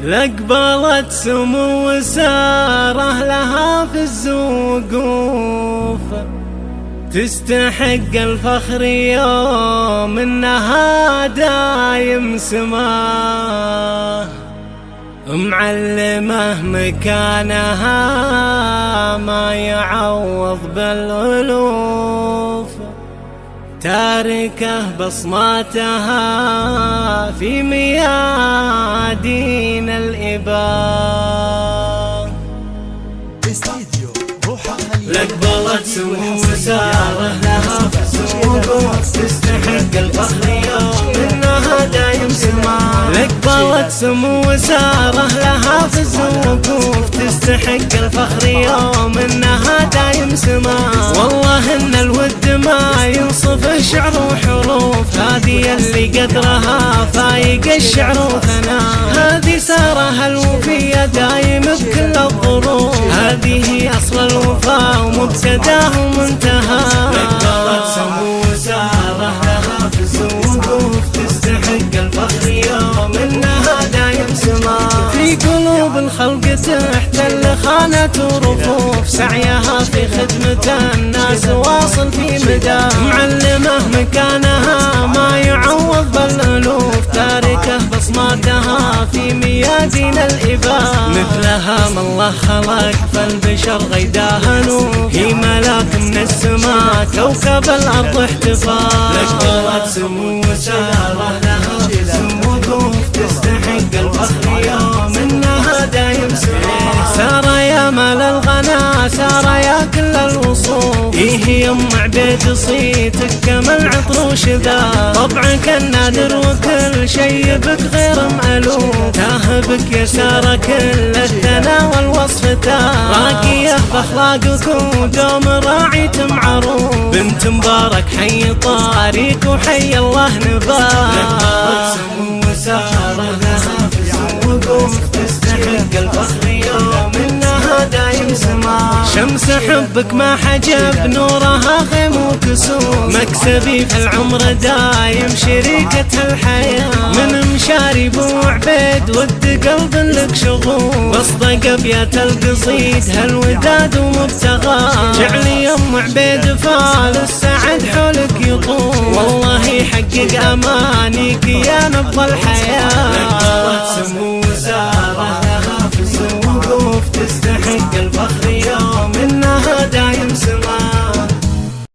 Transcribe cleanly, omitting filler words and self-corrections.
لقبلت سمو وساره لها في الزوقوف، تستحق الفخر يوم انها دايم سماه، معلمه مكانها ما يعوض بالألوف، تاركه بصماتها في ميادين الإباء. لقبلت سمو وساره لها في السوق، تستحق الفخر يوم انها دايم سماه. لقبلت سمو وساره لها في السوق، تستحق الفخر يوم انها دايم سماه. والله ان الود ما ينصفه شعر وحروف، هذه اللي قدرها فايق الشعر وثناء. هذه سارة الوفية دايم بكل الظروف، هذه اصل الوفاء ومبتداه ومنتهى. لقبلت سمو وساره لها في الزوقوف، تستحق الفخر يوم انها دايم سماه. في قلوب الخلق تحتل خانة ورفوف، سعيها في خدمة الناس واصل في مدى. معلمه مكانها ما يعوض بالألوف، تاركه بصماتها في ميادين الإباء. مثلها ما الله خلق فالبشر غيداها نور، هي ملاك من السماء كوكب الأرض احتفال. لقبلت سمو وساره لها في الزوقوف، تستحق الفخر يوم انها دايم سماه. سارة يا مال الغنا، سارة يا كل الوصوف، هي يم عبيد صيتك كما العطر وشذا. طبعك النادر وكل شي بك غير مألوف، تاهبك يا سارة كل الثنا والوصف راقية باخلاقك ودوم راعية معروف. بنت مبارك حي طاريك وحي الله نباه. لقبلت سمو وساره لها في الزوقوف، تستحق الفخر يوم انها دايم سماه. شمس حبك ما حجب نورها خيم وكسوف، مكسبي في العمر دايم شريكة الحياة. من مشاري بو عبيد ود قلب لك شغوف، واصدق ابيات القصيد هالوداد ومبتغى. جعلي يم عبيد فال السعد حولك يطوف، والله يحقق امانيك يا نبض الحياة.